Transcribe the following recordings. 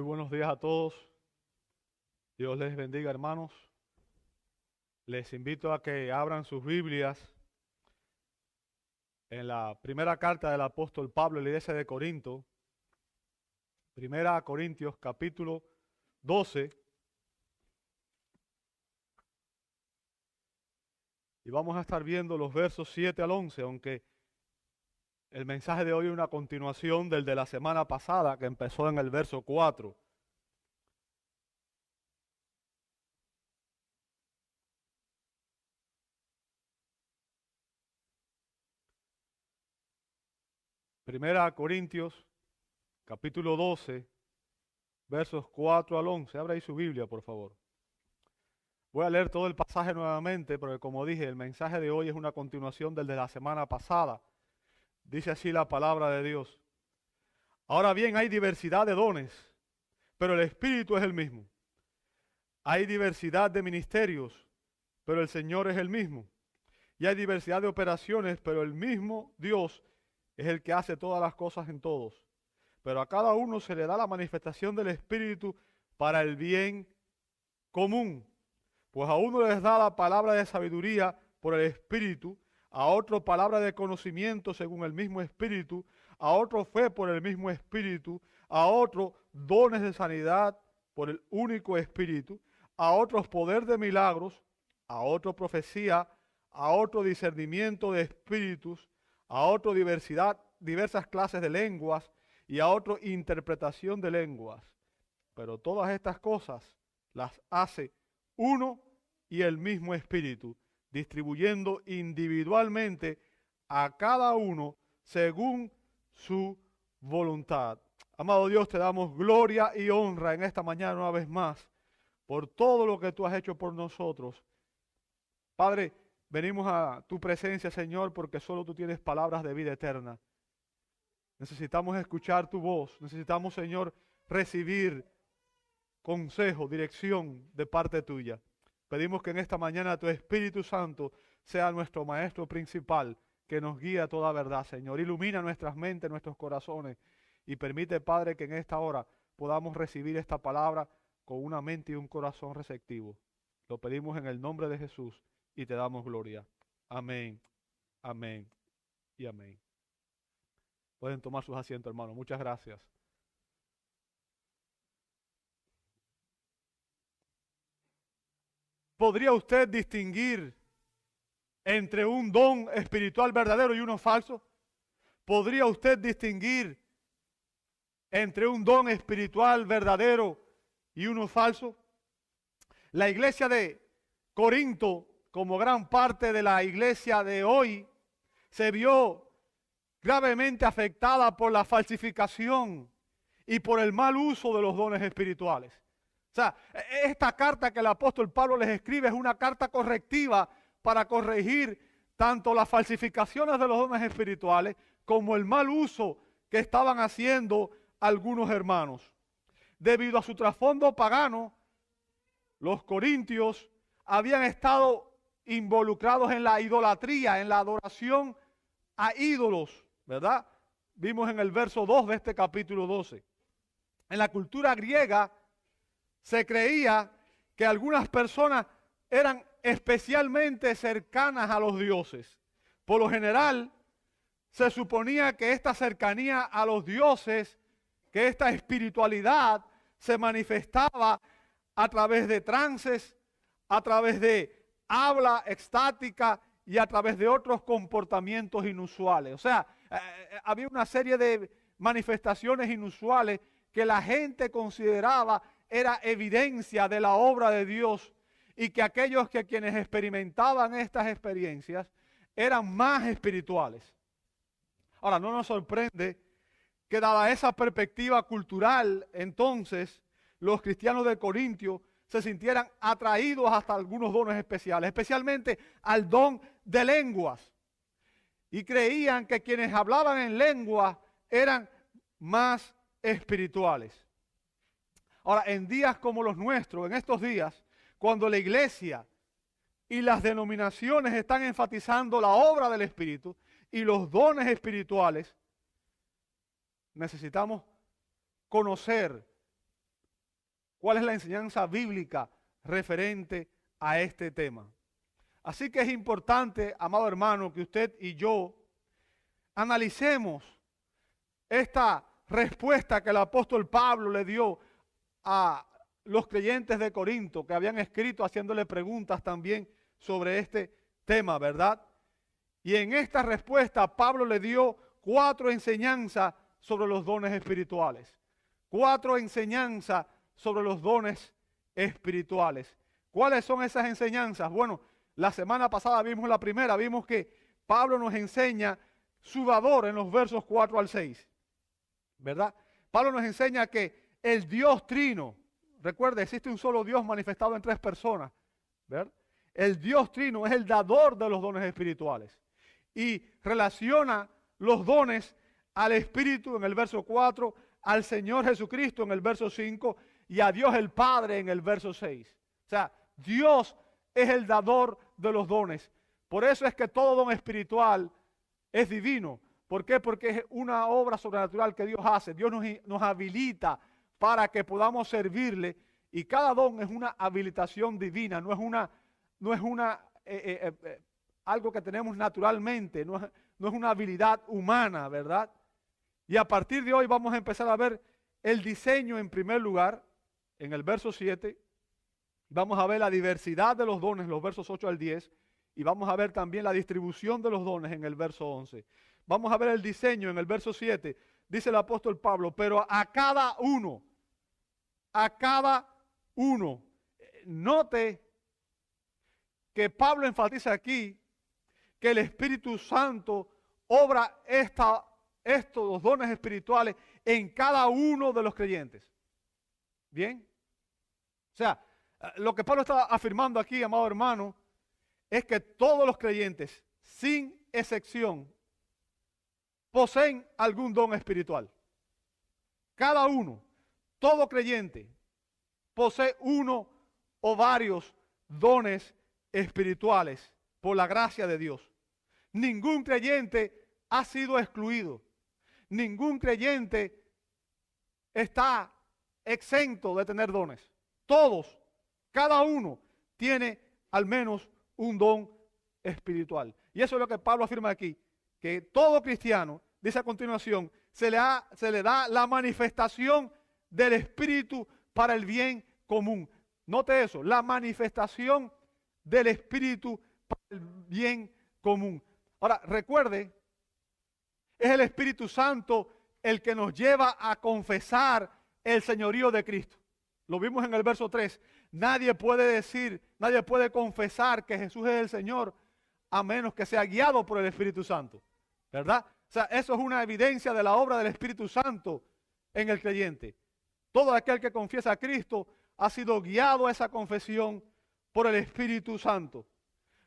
Muy buenos días a todos. Dios les bendiga, hermanos. Les invito a que abran sus Biblias en la primera carta del apóstol Pablo a la iglesia de Corinto. Primera a Corintios, capítulo 12. Y vamos a estar viendo los versos 7 al 11, aunque el mensaje de hoy es una continuación del de la semana pasada, que empezó en el verso 4. Primera a Corintios, capítulo 12, versos 4 al 11. Abra ahí su Biblia, por favor. Voy a leer todo el pasaje nuevamente, porque como dije, el mensaje de hoy es una continuación del de la semana pasada. Dice así la palabra de Dios. Ahora bien, hay diversidad de dones, pero el Espíritu es el mismo. Hay diversidad de ministerios, pero el Señor es el mismo. Y hay diversidad de operaciones, pero el mismo Dios es el que hace todas las cosas en todos. Pero a cada uno se le da la manifestación del Espíritu para el bien común. Pues a uno les da la palabra de sabiduría por el Espíritu, a otro palabra de conocimiento según el mismo Espíritu, a otro fe por el mismo Espíritu, a otro dones de sanidad por el único Espíritu, a otros poder de milagros, a otro profecía, a otro discernimiento de espíritus, a otro diversas clases de lenguas y a otro interpretación de lenguas. Pero todas estas cosas las hace uno y el mismo Espíritu, distribuyendo individualmente a cada uno según su voluntad. Amado Dios, te damos gloria y honra en esta mañana una vez más por todo lo que tú has hecho por nosotros. Padre, venimos a tu presencia, Señor, porque solo tú tienes palabras de vida eterna. Necesitamos escuchar tu voz, necesitamos, Señor, recibir consejo, dirección de parte tuya. Pedimos que en esta mañana tu Espíritu Santo sea nuestro Maestro principal, que nos guíe a toda verdad, Señor. Ilumina nuestras mentes, nuestros corazones y permite, Padre, que en esta hora podamos recibir esta palabra con una mente y un corazón receptivo. Lo pedimos en el nombre de Jesús y te damos gloria. Amén, amén y amén. Pueden tomar sus asientos, hermanos. Muchas gracias. ¿Podría usted distinguir entre un don espiritual verdadero y uno falso? ¿Podría usted distinguir entre un don espiritual verdadero y uno falso? La iglesia de Corinto, como gran parte de la iglesia de hoy, se vio gravemente afectada por la falsificación y por el mal uso de los dones espirituales. O sea, esta carta que el apóstol Pablo les escribe es una carta correctiva para corregir tanto las falsificaciones de los dones espirituales como el mal uso que estaban haciendo algunos hermanos. Debido a su trasfondo pagano, los corintios habían estado involucrados en la idolatría, en la adoración a ídolos, ¿verdad? Vimos en el verso 2 de este capítulo 12. En la cultura griega se creía que algunas personas eran especialmente cercanas a los dioses. Por lo general, se suponía que esta cercanía a los dioses, que esta espiritualidad se manifestaba a través de trances, a través de habla extática y a través de otros comportamientos inusuales. O sea, había una serie de manifestaciones inusuales que la gente consideraba era evidencia de la obra de Dios y que aquellos que quienes experimentaban estas experiencias eran más espirituales. Ahora, no nos sorprende que dada esa perspectiva cultural, entonces los cristianos de Corintio se sintieran atraídos hasta algunos dones especiales, especialmente al don de lenguas. Y creían que quienes hablaban en lengua eran más espirituales. Ahora, en días como los nuestros, en estos días, cuando la iglesia y las denominaciones están enfatizando la obra del Espíritu y los dones espirituales, necesitamos conocer cuál es la enseñanza bíblica referente a este tema. Así que es importante, amado hermano, que usted y yo analicemos esta respuesta que el apóstol Pablo le dio a los creyentes de Corinto, que habían escrito haciéndole preguntas también sobre este tema, ¿verdad? Y en esta respuesta Pablo le dio 4 enseñanzas sobre los dones espirituales. 4 enseñanzas sobre los dones espirituales. ¿Cuáles son esas enseñanzas? Bueno, la semana pasada vimos la primera, vimos que Pablo nos enseña su dador en los versos 4 al 6, ¿verdad? Pablo nos enseña que el Dios trino, recuerde, existe un solo Dios manifestado en 3 personas, ¿verdad? El Dios trino es el dador de los dones espirituales y relaciona los dones al Espíritu en el verso 4, al Señor Jesucristo en el verso 5 y a Dios el Padre en el verso 6. O sea, Dios es el dador de los dones. Por eso es que todo don espiritual es divino. ¿Por qué? Porque es una obra sobrenatural que Dios hace. Dios nos habilita para que podamos servirle y cada don es una habilitación divina, no es algo que tenemos naturalmente, no es una habilidad humana, ¿verdad? Y a partir de hoy vamos a empezar a ver el diseño en primer lugar, en el verso 7, vamos a ver la diversidad de los dones, los versos 8 al 10, y vamos a ver también la distribución de los dones en el verso 11. Vamos a ver el diseño en el verso 7, dice el apóstol Pablo, pero a cada uno, note que Pablo enfatiza aquí que el Espíritu Santo obra estos dones espirituales en cada uno de los creyentes. ¿Bien? O sea, lo que Pablo está afirmando aquí, amado hermano, es que todos los creyentes, sin excepción, poseen algún don espiritual. Cada uno, todo creyente, posee uno o varios dones espirituales por la gracia de Dios. Ningún creyente ha sido excluido. Ningún creyente está exento de tener dones. Todos, cada uno tiene al menos un don espiritual. Y eso es lo que Pablo afirma aquí, que todo cristiano, dice a continuación, se le da la manifestación del Espíritu para el bien común. Note eso, la manifestación del Espíritu para el bien común. Ahora, recuerde, es el Espíritu Santo el que nos lleva a confesar el señorío de Cristo. Lo vimos en el verso 3. Nadie puede confesar que Jesús es el Señor a menos que sea guiado por el Espíritu Santo. ¿Verdad? O sea, eso es una evidencia de la obra del Espíritu Santo en el creyente. Todo aquel que confiesa a Cristo ha sido guiado a esa confesión por el Espíritu Santo.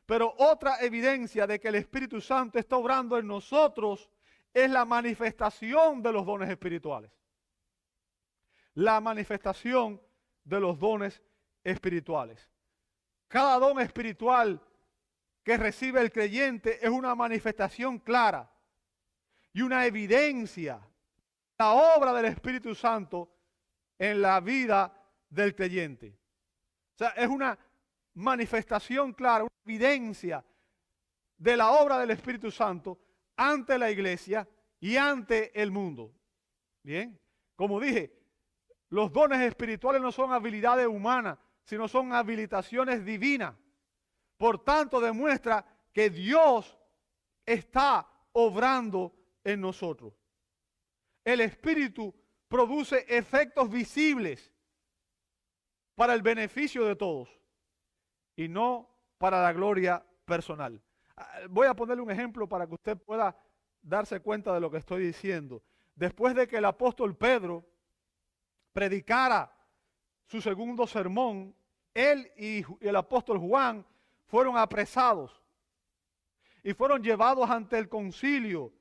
Pero otra evidencia de que el Espíritu Santo está obrando en nosotros es la manifestación de los dones espirituales. La manifestación de los dones espirituales. Cada don espiritual que recibe el creyente es una manifestación clara y una evidencia de la obra del Espíritu Santo en la vida del creyente. O sea, es una manifestación clara, una evidencia de la obra del Espíritu Santo ante la iglesia y ante el mundo. Bien, como dije, los dones espirituales no son habilidades humanas, sino son habilitaciones divinas. Por tanto, demuestra que Dios está obrando en nosotros. El Espíritu produce efectos visibles para el beneficio de todos y no para la gloria personal. Voy a ponerle un ejemplo para que usted pueda darse cuenta de lo que estoy diciendo. Después de que el apóstol Pedro predicara su segundo sermón, él y el apóstol Juan fueron apresados y fueron llevados ante el concilio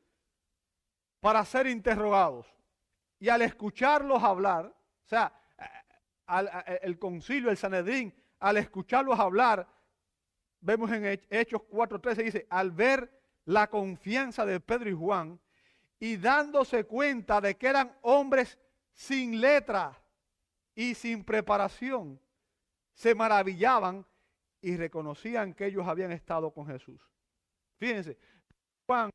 para ser interrogados. Y al escucharlos hablar, o sea, el concilio, el Sanedrín, al escucharlos hablar, vemos en Hechos 4:13, dice, al ver la confianza de Pedro y Juan y dándose cuenta de que eran hombres sin letra, y sin preparación se maravillaban y reconocían que ellos habían estado con Jesús. Fíjense, Juan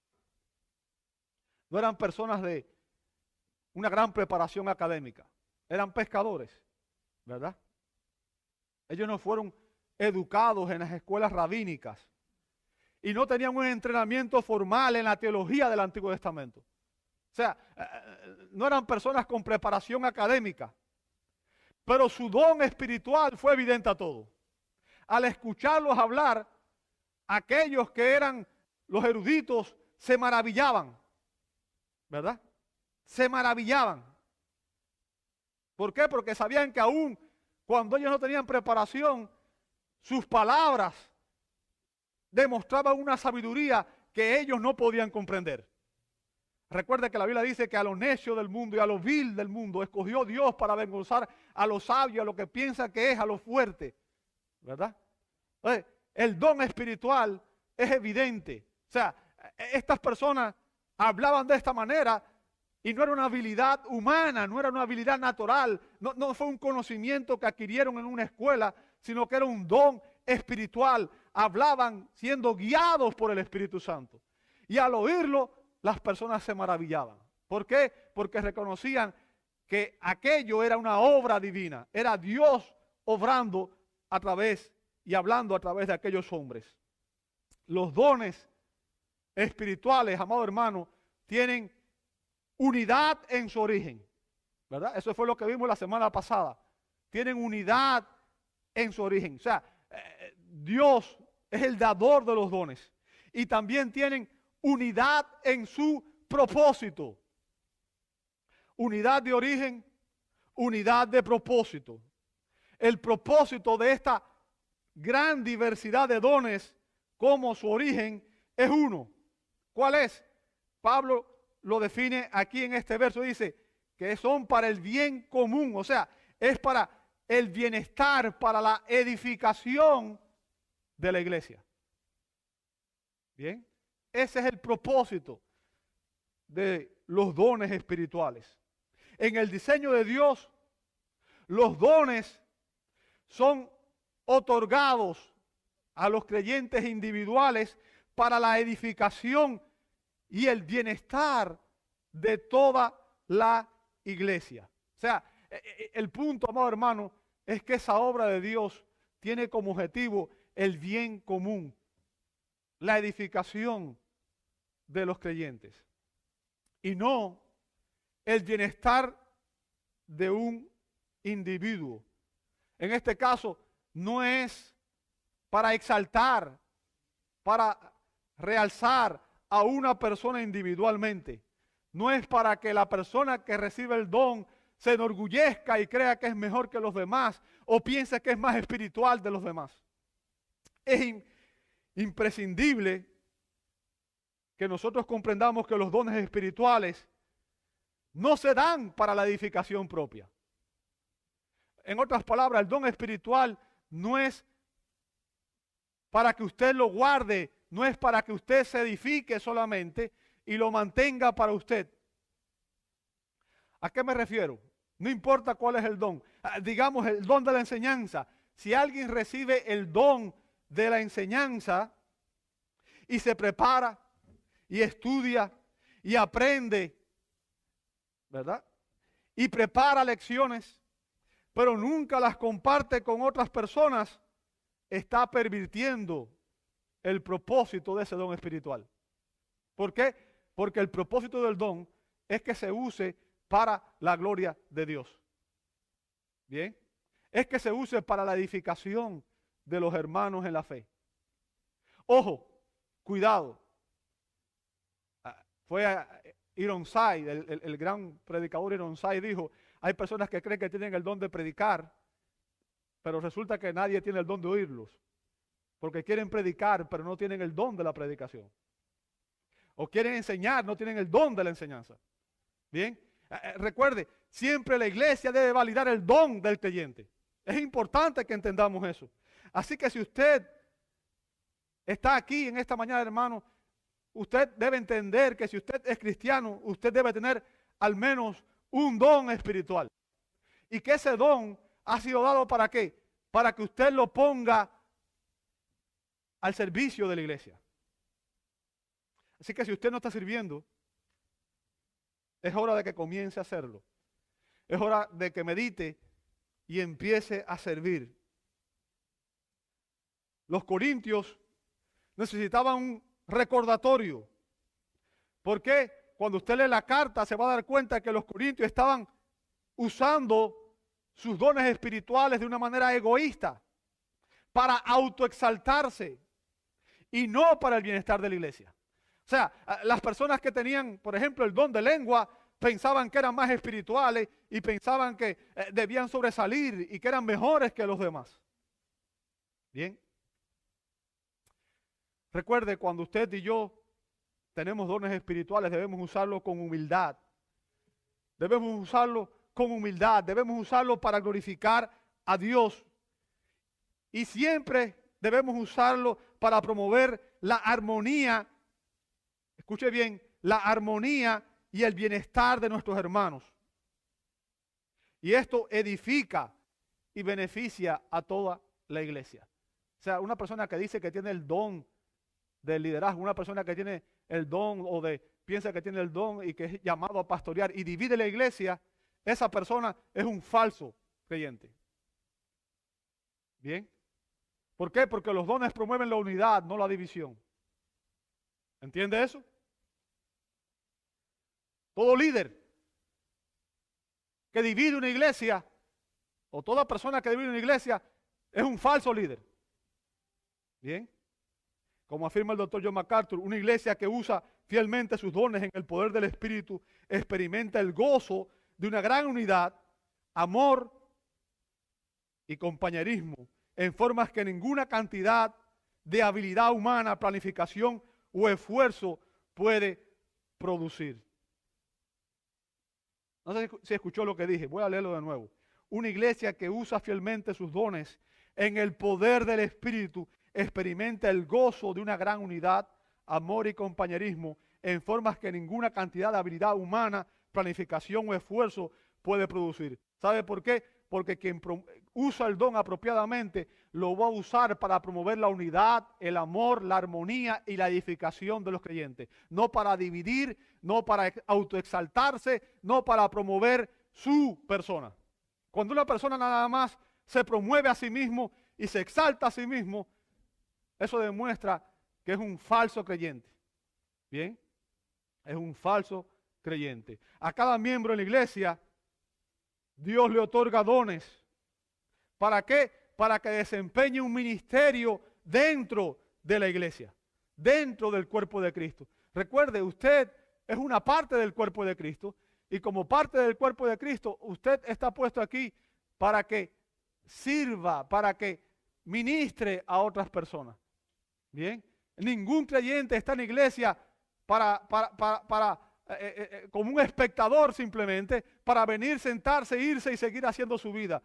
no eran personas de una gran preparación académica, eran pescadores, ¿verdad? Ellos no fueron educados en las escuelas rabínicas y no tenían un entrenamiento formal en la teología del Antiguo Testamento. O sea, no eran personas con preparación académica, pero su don espiritual fue evidente a todos. Al escucharlos hablar, aquellos que eran los eruditos se maravillaban, ¿verdad? Se maravillaban. ¿Por qué? Porque sabían que aún cuando ellos no tenían preparación, sus palabras demostraban una sabiduría que ellos no podían comprender. Recuerde que la Biblia dice que a los necios del mundo y a los vil del mundo escogió Dios para avergonzar a los sabios, a lo que piensa que es, a los fuertes, ¿verdad? Entonces, el don espiritual es evidente. O sea, estas personas hablaban de esta manera y no era una habilidad humana, no era una habilidad natural, no fue un conocimiento que adquirieron en una escuela, sino que era un don espiritual. Hablaban siendo guiados por el Espíritu Santo. Y al oírlo, las personas se maravillaban. ¿Por qué? Porque reconocían que aquello era una obra divina, era Dios obrando a través y hablando a través de aquellos hombres. Los dones espirituales, amado hermano, tienen unidad en su origen, ¿verdad? Eso fue lo que vimos la semana pasada. Tienen unidad en su origen. O sea, Dios es el dador de los dones. Y también tienen unidad en su propósito. Unidad de origen, unidad de propósito. El propósito de esta gran diversidad de dones, como su origen, es uno. ¿Cuál es? Pablo lo define aquí en este verso, dice que son para el bien común, o sea, es para el bienestar, para la edificación de la iglesia. Bien, ese es el propósito de los dones espirituales. En el diseño de Dios, los dones son otorgados a los creyentes individuales para la edificación y el bienestar de toda la iglesia. O sea, el punto, amado hermano, es que esa obra de Dios tiene como objetivo el bien común, la edificación de los creyentes, y no el bienestar de un individuo. En este caso, no es para exaltar, para realzar a una persona individualmente. No es para que la persona que recibe el don se enorgullezca y crea que es mejor que los demás o piense que es más espiritual de los demás. Es imprescindible que nosotros comprendamos que los dones espirituales no se dan para la edificación propia. En otras palabras, el don espiritual no es para que usted lo guarde, no es para que usted se edifique solamente y lo mantenga para usted. ¿A qué me refiero? No importa cuál es el don. Digamos, el don de la enseñanza. Si alguien recibe el don de la enseñanza y se prepara y estudia y aprende, ¿verdad? Y prepara lecciones, pero nunca las comparte con otras personas, está pervirtiendo el propósito de ese don espiritual. ¿Por qué? Porque el propósito del don es que se use para la gloria de Dios. Bien, es que se use para la edificación de los hermanos en la fe. Ojo, cuidado. Fue Ironside, el gran predicador Ironside, dijo: hay personas que creen que tienen el don de predicar, pero resulta que nadie tiene el don de oírlos, porque quieren predicar, pero no tienen el don de la predicación. O quieren enseñar, no tienen el don de la enseñanza. Bien, recuerde, siempre la iglesia debe validar el don del creyente. Es importante que entendamos eso. Así que si usted está aquí en esta mañana, hermano, usted debe entender que si usted es cristiano, usted debe tener al menos un don espiritual. y que ese don ha sido dado ¿para qué? Para que usted lo ponga al servicio de la iglesia. Así que si usted no está sirviendo, es hora de que comience a hacerlo. Es hora de que medite y empiece a servir. Los corintios necesitaban un recordatorio. ¿Por qué? Cuando usted lee la carta se va a dar cuenta que los corintios estaban usando sus dones espirituales de una manera egoísta, para autoexaltarse y no para el bienestar de la iglesia. O sea, las personas que tenían, por ejemplo, el don de lengua, pensaban que eran más espirituales y pensaban que debían sobresalir y que eran mejores que los demás. Bien. Recuerde, cuando usted y yo tenemos dones espirituales, debemos usarlo con humildad. Debemos usarlo con humildad, debemos usarlo para glorificar a Dios. Y siempre debemos usarlo para promover la armonía, escuche bien, la armonía y el bienestar de nuestros hermanos. Y esto edifica y beneficia a toda la iglesia. O sea, una persona que dice que tiene el don del liderazgo, una persona que tiene el don piensa que tiene el don y que es llamado a pastorear y divide la iglesia, esa persona es un falso creyente. ¿Bien? ¿Por qué? Porque los dones promueven la unidad, no la división. ¿Entiende eso? Todo líder que divide una iglesia, o toda persona que divide una iglesia, es un falso líder. ¿Bien? Como afirma el doctor John MacArthur, una iglesia que usa fielmente sus dones en el poder del Espíritu experimenta el gozo de una gran unidad, amor y compañerismo en formas que ninguna cantidad de habilidad humana, planificación o esfuerzo puede producir. No sé si escuchó lo que dije, voy a leerlo de nuevo. Una iglesia que usa fielmente sus dones en el poder del Espíritu experimenta el gozo de una gran unidad, amor y compañerismo en formas que ninguna cantidad de habilidad humana, planificación o esfuerzo puede producir. ¿Sabe por qué? Porque quien usa el don apropiadamente lo va a usar para promover la unidad, el amor, la armonía y la edificación de los creyentes. No para dividir, no para autoexaltarse, no para promover su persona. Cuando una persona nada más se promueve a sí mismo y se exalta a sí mismo, eso demuestra que es un falso creyente. ¿Bien? Es un falso creyente. A cada miembro de la iglesia, Dios le otorga dones. ¿Para qué? Para que desempeñe un ministerio dentro de la iglesia, dentro del cuerpo de Cristo. Recuerde, usted es una parte del cuerpo de Cristo y como parte del cuerpo de Cristo, usted está puesto aquí para que sirva, para que ministre a otras personas. Bien, ningún creyente está en la iglesia como un espectador simplemente, para venir, sentarse, irse y seguir haciendo su vida.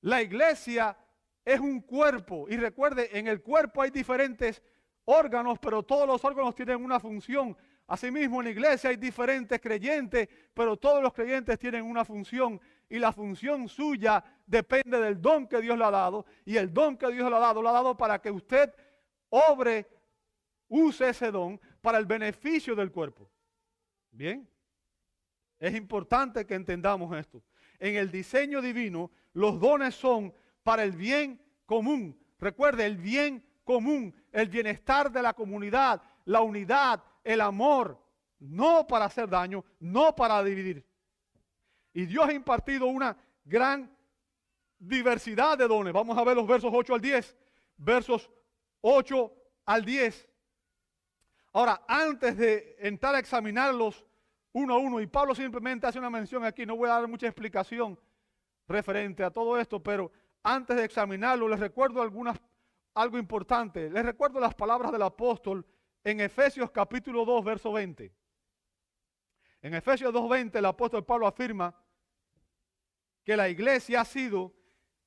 La iglesia es un cuerpo y recuerde, en el cuerpo hay diferentes órganos, pero todos los órganos tienen una función. Asimismo, en la iglesia hay diferentes creyentes, pero todos los creyentes tienen una función y la función suya depende del don que Dios le ha dado y el don que Dios le ha dado para que usted use ese don para el beneficio del cuerpo. Bien, es importante que entendamos esto. En el diseño divino, los dones son para el bien común. Recuerde, el bien común, el bienestar de la comunidad, la unidad, el amor, no para hacer daño, no para dividir. Y Dios ha impartido una gran diversidad de dones. Vamos a ver los versos 8 al 10. Versos 8 al 10. Ahora, antes de entrar a examinarlos uno a uno, y Pablo simplemente hace una mención aquí, no voy a dar mucha explicación referente a todo esto, pero antes de examinarlo les recuerdo algo importante. Les recuerdo las palabras del apóstol en Efesios capítulo 2, verso 20. En Efesios 2:20 el apóstol Pablo afirma que la iglesia ha sido,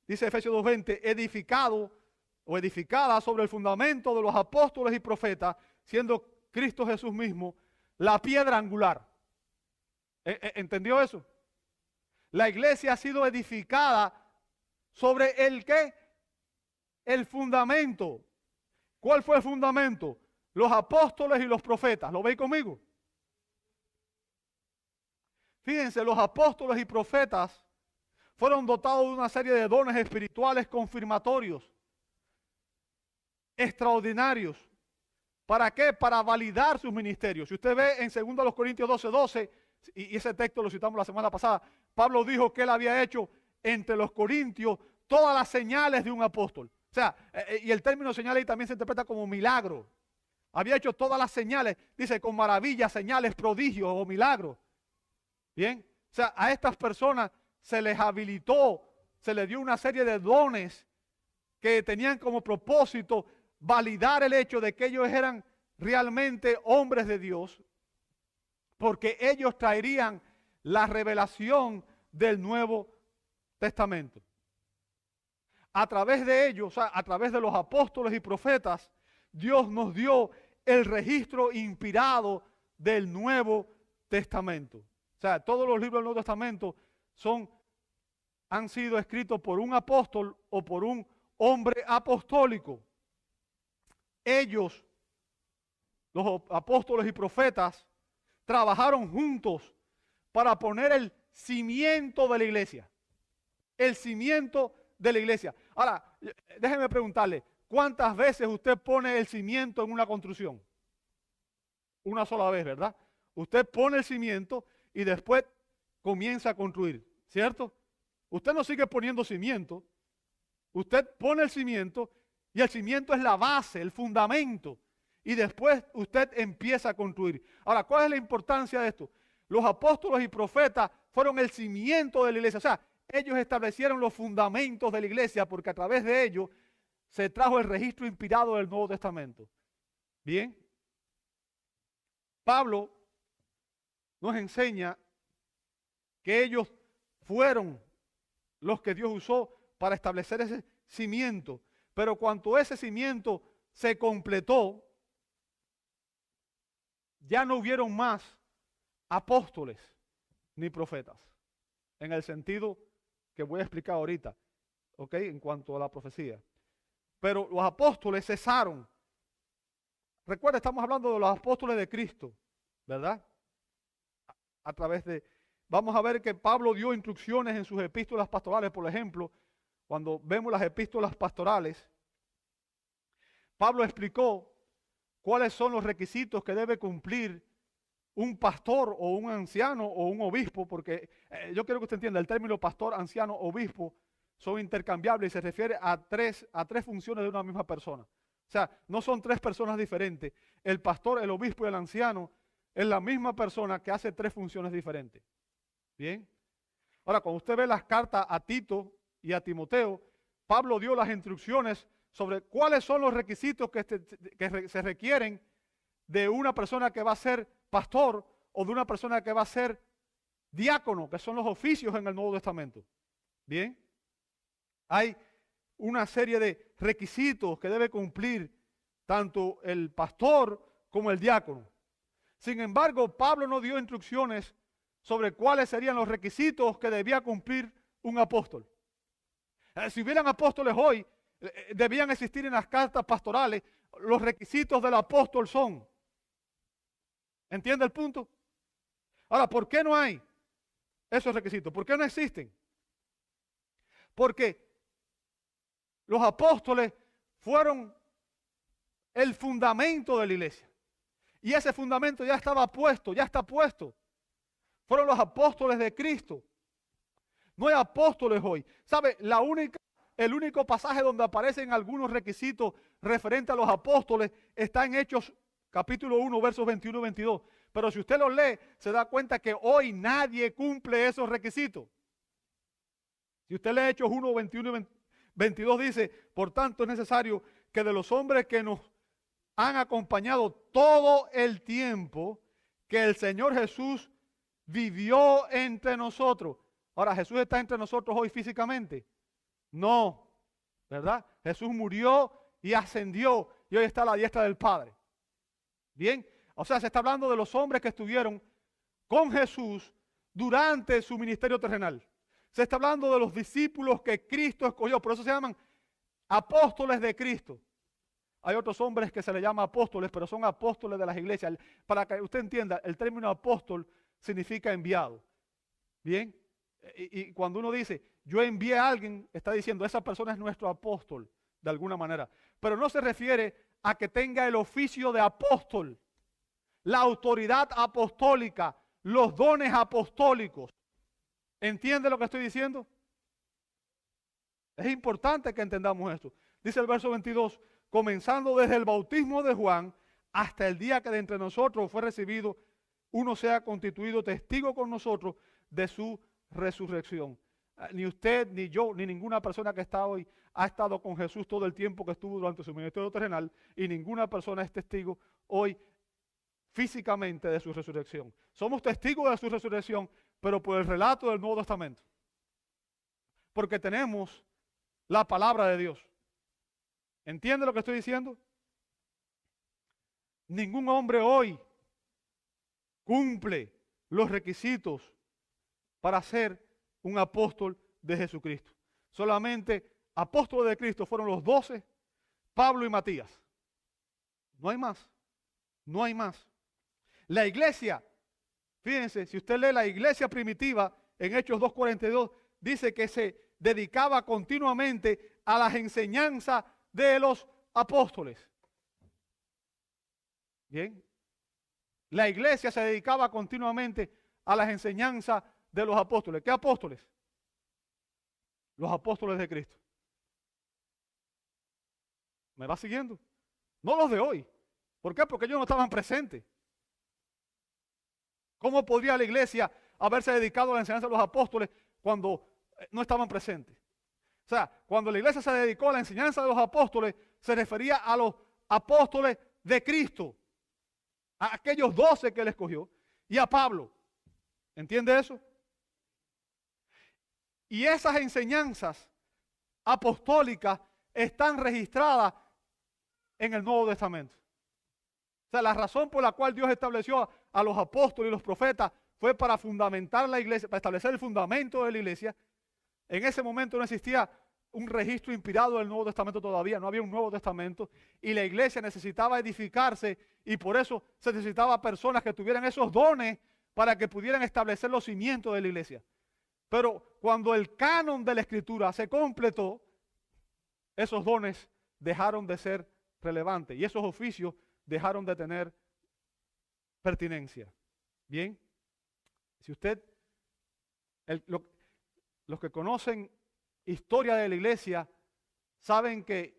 dice Efesios 2:20, edificada sobre el fundamento de los apóstoles y profetas, siendo Cristo Jesús mismo la piedra angular. ¿Entendió eso? La iglesia ha sido edificada sobre el ¿qué? El fundamento. ¿Cuál fue el fundamento? Los apóstoles y los profetas. ¿Lo veis conmigo? Fíjense, los apóstoles y profetas fueron dotados de una serie de dones espirituales confirmatorios, extraordinarios. ¿Para qué? Para validar sus ministerios. Si usted ve en 2 Corintios 12:12, y ese texto lo citamos la semana pasada, Pablo dijo que él había hecho entre los corintios todas las señales de un apóstol. O sea, y el término señal ahí también se interpreta como milagro. Había hecho todas las señales, dice, con maravillas, señales, prodigios o milagros. Bien, o sea, a estas personas se les habilitó, se les dio una serie de dones que tenían como propósito validar el hecho de que ellos eran realmente hombres de Dios, porque ellos traerían la revelación del Nuevo Testamento. A través de ellos, o sea, a través de los apóstoles y profetas, Dios nos dio el registro inspirado del Nuevo Testamento. O sea, todos los libros del Nuevo Testamento han sido escritos por un apóstol o por un hombre apostólico. Ellos, los apóstoles y profetas, trabajaron juntos para poner el cimiento de la iglesia. El cimiento de la iglesia. Ahora, déjeme preguntarle, ¿cuántas veces usted pone el cimiento en una construcción? Una sola vez, ¿verdad? Usted pone el cimiento y después comienza a construir, ¿cierto? Usted no sigue poniendo cimiento. Usted pone el cimiento y el cimiento es la base, el fundamento. Y después usted empieza a construir. Ahora, ¿cuál es la importancia de esto? Los apóstoles y profetas fueron el cimiento de la iglesia. O sea, ellos establecieron los fundamentos de la iglesia porque a través de ellos se trajo el registro inspirado del Nuevo Testamento. Bien. Pablo nos enseña que ellos fueron los que Dios usó para establecer ese cimiento. Pero cuando ese cimiento se completó, ya no hubieron más apóstoles ni profetas. En el sentido que voy a explicar ahorita, ¿ok? En cuanto a la profecía. Pero los apóstoles cesaron. Recuerda, estamos hablando de los apóstoles de Cristo, ¿verdad? A través de... Vamos a ver que Pablo dio instrucciones en sus epístolas pastorales, por ejemplo, cuando vemos las epístolas pastorales, Pablo explicó cuáles son los requisitos que debe cumplir un pastor o un anciano o un obispo, porque yo quiero que usted entienda, el término pastor, anciano, obispo son intercambiables y se refiere a tres funciones de una misma persona. O sea, no son tres personas diferentes. El pastor, el obispo y el anciano es la misma persona que hace tres funciones diferentes. Bien. Ahora, cuando usted ve las cartas a Tito y a Timoteo, Pablo dio las instrucciones sobre cuáles son los requisitos que se requieren de una persona que va a ser pastor o de una persona que va a ser diácono, que son los oficios en el Nuevo Testamento. Bien. Hay una serie de requisitos que debe cumplir tanto el pastor como el diácono. Sin embargo, Pablo no dio instrucciones sobre cuáles serían los requisitos que debía cumplir un apóstol. Si hubieran apóstoles hoy, debían existir en las cartas pastorales. Los requisitos del apóstol son. ¿Entiende el punto? Ahora, ¿por qué no hay esos requisitos? ¿Por qué no existen? Porque los apóstoles fueron el fundamento de la iglesia. Y ese fundamento ya estaba puesto, ya está puesto. Fueron los apóstoles de Cristo. No hay apóstoles hoy. ¿Sabe? El único pasaje donde aparecen algunos requisitos referentes a los apóstoles está en Hechos capítulo 1, versos 21 y 22. Pero si usted los lee, se da cuenta que hoy nadie cumple esos requisitos. Si usted lee Hechos 1, 21 y 22, dice, por tanto es necesario que de los hombres que nos han acompañado todo el tiempo que el Señor Jesús vivió entre nosotros. Ahora, ¿Jesús está entre nosotros hoy físicamente? No, ¿verdad? Jesús murió y ascendió y hoy está a la diestra del Padre. Bien, o sea, se está hablando de los hombres que estuvieron con Jesús durante su ministerio terrenal. Se está hablando de los discípulos que Cristo escogió. Por eso se llaman apóstoles de Cristo. Hay otros hombres que se les llama apóstoles, pero son apóstoles de las iglesias. Para que usted entienda, el término apóstol significa enviado. ¿Bien? Y cuando uno dice, yo envié a alguien, está diciendo, esa persona es nuestro apóstol, de alguna manera. Pero no se refiere a que tenga el oficio de apóstol, la autoridad apostólica, los dones apostólicos. ¿Entiende lo que estoy diciendo? Es importante que entendamos esto. Dice el verso 22, comenzando desde el bautismo de Juan hasta el día que de entre nosotros fue recibido, uno sea constituido testigo con nosotros de su resurrección. Ni usted, ni yo, ni ninguna persona que está hoy ha estado con Jesús todo el tiempo que estuvo durante su ministerio terrenal, y ninguna persona es testigo hoy físicamente de su resurrección. Somos testigos de su resurrección, pero por el relato del Nuevo Testamento. Porque tenemos la palabra de Dios. ¿Entiende lo que estoy diciendo? Ningún hombre hoy cumple los requisitos para ser un apóstol de Jesucristo. Solamente apóstoles de Cristo fueron los 12, Pablo y Matías. No hay más. No hay más. La iglesia, fíjense, si usted lee la iglesia primitiva en Hechos 2:42, dice que se dedicaba continuamente a las enseñanzas de los apóstoles. Bien. La iglesia se dedicaba continuamente a las enseñanzas de los apóstoles. ¿Qué apóstoles? Los apóstoles de Cristo. ¿Me va siguiendo? No los de hoy. ¿Por qué? Porque ellos no estaban presentes. ¿Cómo podría la iglesia haberse dedicado a la enseñanza de los apóstoles cuando no estaban presentes? O sea, cuando la iglesia se dedicó a la enseñanza de los apóstoles, se refería a los apóstoles de Cristo, a aquellos 12 que él escogió, y a Pablo. ¿Entiende eso? Y esas enseñanzas apostólicas están registradas en el Nuevo Testamento. O sea, la razón por la cual Dios estableció a los apóstoles y los profetas fue para fundamentar la iglesia, para establecer el fundamento de la iglesia. En ese momento no existía un registro inspirado del Nuevo Testamento todavía, no había un Nuevo Testamento, y la iglesia necesitaba edificarse, y por eso se necesitaba personas que tuvieran esos dones para que pudieran establecer los cimientos de la iglesia. Pero cuando el canon de la Escritura se completó, esos dones dejaron de ser relevantes y esos oficios dejaron de tener pertinencia. Bien, si usted, los que conocen historia de la iglesia, saben que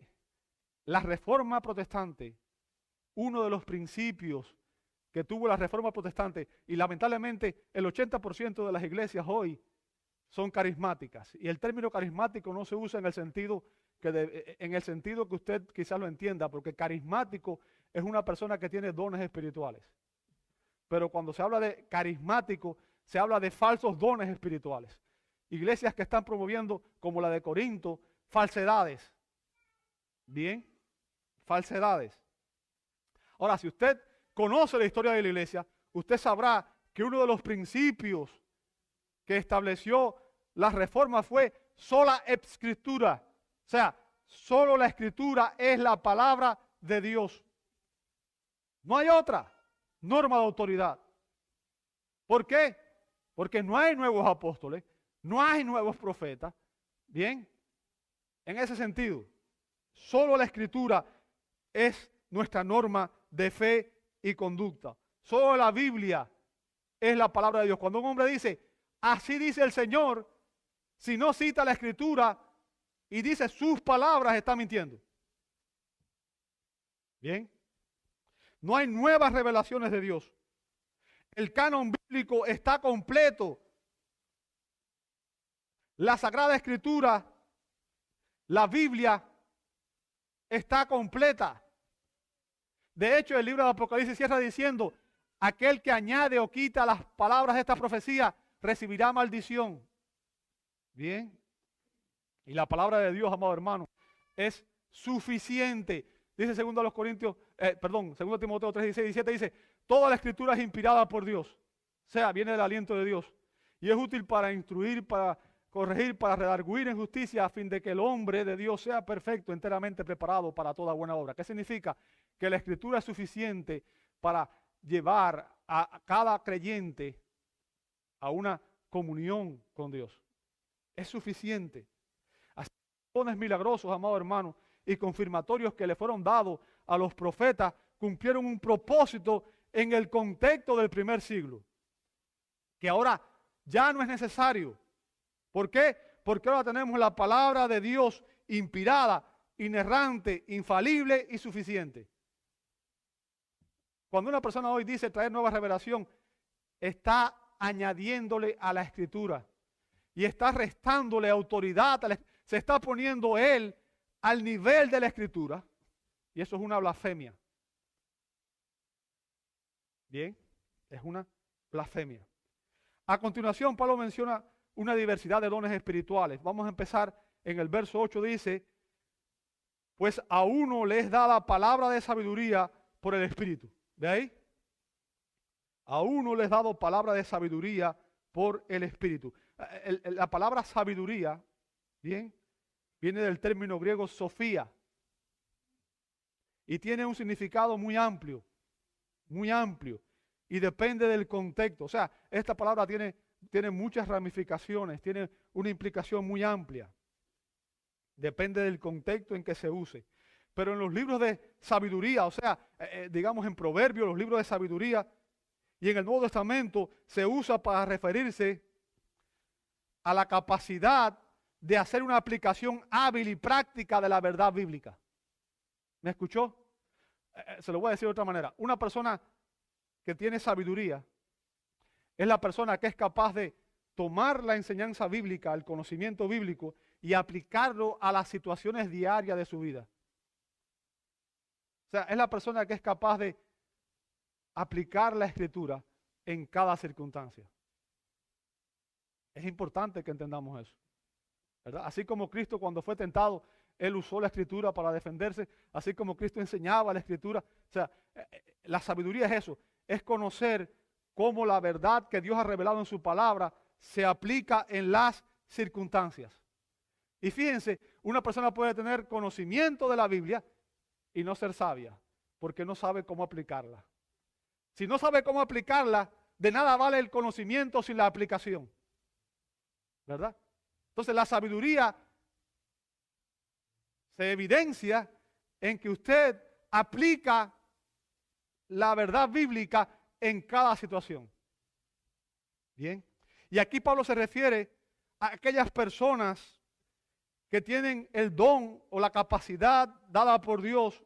la Reforma Protestante, uno de los principios que tuvo la Reforma Protestante, y lamentablemente el 80% de las iglesias hoy son carismáticas, y el término carismático no se usa en el sentido que usted quizás lo entienda, porque carismático es una persona que tiene dones espirituales. Pero cuando se habla de carismático, se habla de falsos dones espirituales. Iglesias que están promoviendo, como la de Corinto, falsedades. Bien, falsedades. Ahora, si usted conoce la historia de la iglesia, usted sabrá que uno de los principios que estableció la reforma fue sola escritura. O sea, solo la escritura es la palabra de Dios. No hay otra norma de autoridad. ¿Por qué? Porque no hay nuevos apóstoles, no hay nuevos profetas. Bien, en ese sentido, solo la escritura es nuestra norma de fe y conducta. Solo la Biblia es la palabra de Dios. Cuando un hombre dice, así dice el Señor, si no cita la escritura y dice sus palabras, está mintiendo. Bien, no hay nuevas revelaciones de Dios. El canon bíblico está completo. La Sagrada Escritura, la Biblia, está completa. De hecho, el libro de Apocalipsis cierra diciendo, aquel que añade o quita las palabras de esta profecía recibirá maldición. Bien. Y la palabra de Dios, amado hermano, es suficiente. Dice 2 Timoteo 3, 16, 17, dice, toda la escritura es inspirada por Dios. O sea, viene del aliento de Dios. Y es útil para instruir, para corregir, para redarguir en justicia, a fin de que el hombre de Dios sea perfecto, enteramente preparado para toda buena obra. ¿Qué significa? Que la Escritura es suficiente para llevar a cada creyente a una comunión con Dios. Es suficiente. Así, dones milagrosos, amados hermanos, y confirmatorios que le fueron dados a los profetas, cumplieron un propósito en el contexto del primer siglo, que ahora ya no es necesario. ¿Por qué? Porque ahora tenemos la palabra de Dios inspirada, inerrante, infalible y suficiente. Cuando una persona hoy dice traer nueva revelación, está añadiéndole a la Escritura y está restándole autoridad, se está poniendo él al nivel de la Escritura, y eso es una blasfemia. Bien, es una blasfemia. A continuación, Pablo menciona una diversidad de dones espirituales. Vamos a empezar en el verso 8, dice, pues a uno le es dada palabra de sabiduría por el Espíritu. ¿Ve ahí? A uno le es dado palabra de sabiduría por el Espíritu. La palabra sabiduría, bien, viene del término griego sofía, y tiene un significado muy amplio, y depende del contexto. O sea, esta palabra tiene muchas ramificaciones, tiene una implicación muy amplia. Depende del contexto en que se use. Pero en los libros de sabiduría, o sea, digamos en Proverbios, los libros de sabiduría, y en el Nuevo Testamento se usa para referirse a la capacidad de hacer una aplicación hábil y práctica de la verdad bíblica. ¿Me escuchó? Se lo voy a decir de otra manera. Una persona que tiene sabiduría es la persona que es capaz de tomar la enseñanza bíblica, el conocimiento bíblico, y aplicarlo a las situaciones diarias de su vida. O sea, es la persona que es capaz de aplicar la Escritura en cada circunstancia. Es importante que entendamos eso, ¿verdad? Así como Cristo, cuando fue tentado, Él usó la Escritura para defenderse, así como Cristo enseñaba la Escritura. O sea, la sabiduría es eso, es conocer cómo la verdad que Dios ha revelado en su palabra se aplica en las circunstancias. Y fíjense, una persona puede tener conocimiento de la Biblia y no ser sabia, porque no sabe cómo aplicarla. Si no sabe cómo aplicarla, de nada vale el conocimiento sin la aplicación, ¿verdad? Entonces la sabiduría se evidencia en que usted aplica la verdad bíblica en cada situación. Bien. Y aquí Pablo se refiere a aquellas personas que tienen el don o la capacidad dada por Dios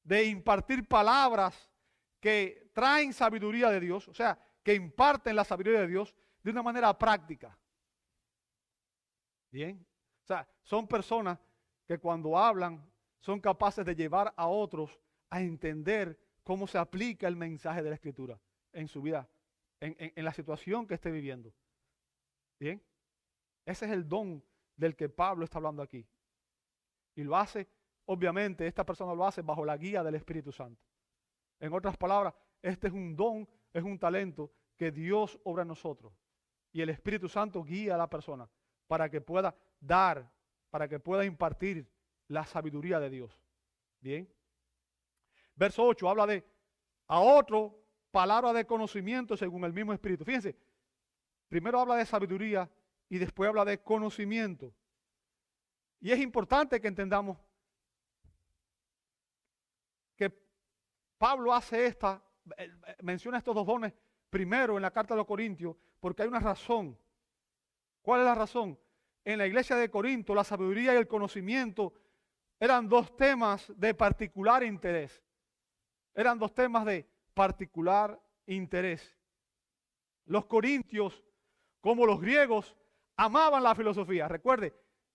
de impartir palabras que traen sabiduría de Dios, o sea, que imparten la sabiduría de Dios de una manera práctica. Bien. O sea, son personas que cuando hablan son capaces de llevar a otros a entender cómo se aplica el mensaje de la Escritura en su vida, en la situación que esté viviendo. Bien. Ese es el don del que Pablo está hablando aquí. Y lo hace, obviamente, esta persona lo hace bajo la guía del Espíritu Santo. En otras palabras, este es un don, es un talento que Dios obra en nosotros. Y el Espíritu Santo guía a la persona para que pueda dar, para que pueda impartir la sabiduría de Dios. Bien. Verso 8 habla de a otro palabra de conocimiento según el mismo Espíritu. Fíjense, primero habla de sabiduría y después habla de conocimiento. Y es importante que entendamos que Pablo hace menciona estos dos dones primero en la carta de los Corintios porque hay una razón. ¿Cuál es la razón? En la iglesia de Corinto la sabiduría y el conocimiento eran dos temas de particular interés. Eran dos temas de particular interés. Los corintios, como los griegos, amaban la filosofía. Recuerde,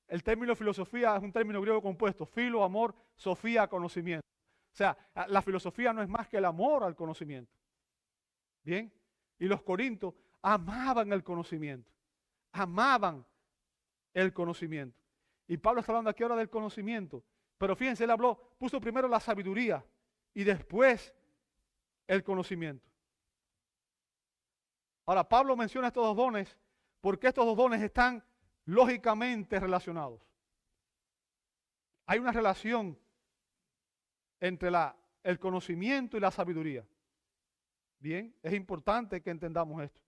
el término filosofía es un término griego compuesto. Filo, amor, sofía, conocimiento. O sea, la filosofía no es más que el amor al conocimiento. Bien. Y los corintios amaban el conocimiento. Amaban el conocimiento. Y Pablo está hablando aquí ahora del conocimiento. Pero fíjense, él puso primero la sabiduría y después el conocimiento. Ahora, Pablo menciona estos dos dones porque estos dos dones están lógicamente relacionados. Hay una relación entre el conocimiento y la sabiduría. Bien, es importante que entendamos esto.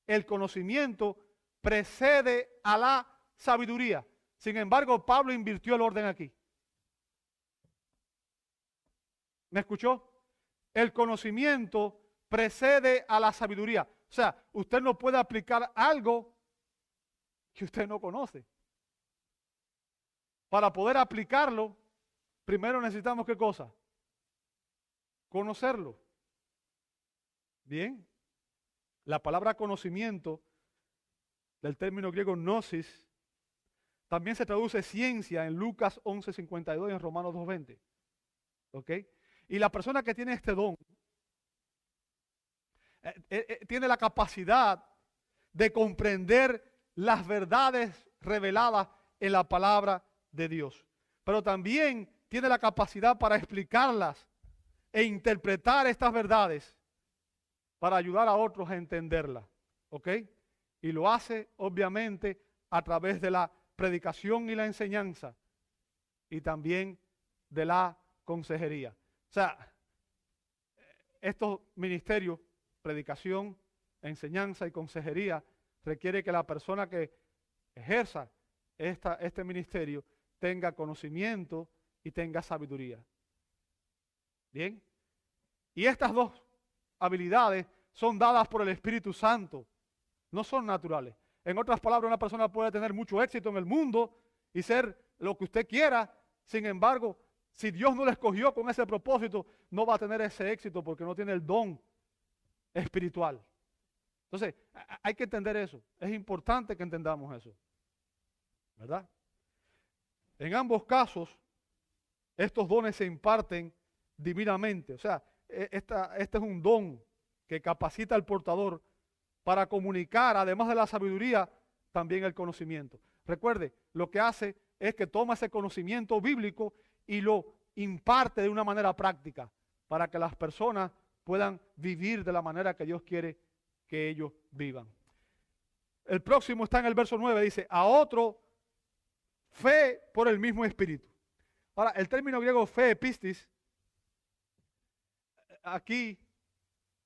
El conocimiento precede a la sabiduría. Sin embargo, Pablo invirtió el orden aquí. ¿Me escuchó? El conocimiento precede a la sabiduría. O sea, usted no puede aplicar algo que usted no conoce. Para poder aplicarlo, primero necesitamos ¿qué cosa? Conocerlo. Bien. La palabra conocimiento, del término griego gnosis, también se traduce ciencia en Lucas 11:52 y en Romanos 2:20. ¿Ok? Y la persona que tiene este don tiene la capacidad de comprender las verdades reveladas en la palabra de Dios. Pero también tiene la capacidad para explicarlas e interpretar estas verdades para ayudar a otros a entenderlas. ¿Ok? Y lo hace, obviamente, a través de la predicación y la enseñanza y también de la consejería. O sea, estos ministerios, predicación, enseñanza y consejería, requiere que la persona que ejerza este ministerio tenga conocimiento y tenga sabiduría. Bien. Y estas dos habilidades son dadas por el Espíritu Santo, no son naturales. En otras palabras, una persona puede tener mucho éxito en el mundo y ser lo que usted quiera. Sin embargo, si Dios no le escogió con ese propósito, no va a tener ese éxito porque no tiene el don espiritual. Entonces, hay que entender eso. Es importante que entendamos eso. ¿Verdad? En ambos casos, estos dones se imparten divinamente. O sea, este es un don que capacita al portador para comunicar, además de la sabiduría, también el conocimiento. Recuerde, lo que hace es que toma ese conocimiento bíblico y lo imparte de una manera práctica para que las personas puedan vivir de la manera que Dios quiere que ellos vivan. El próximo está en el verso 9, dice, a otro fe por el mismo espíritu. Ahora, el término griego fe, pistis, aquí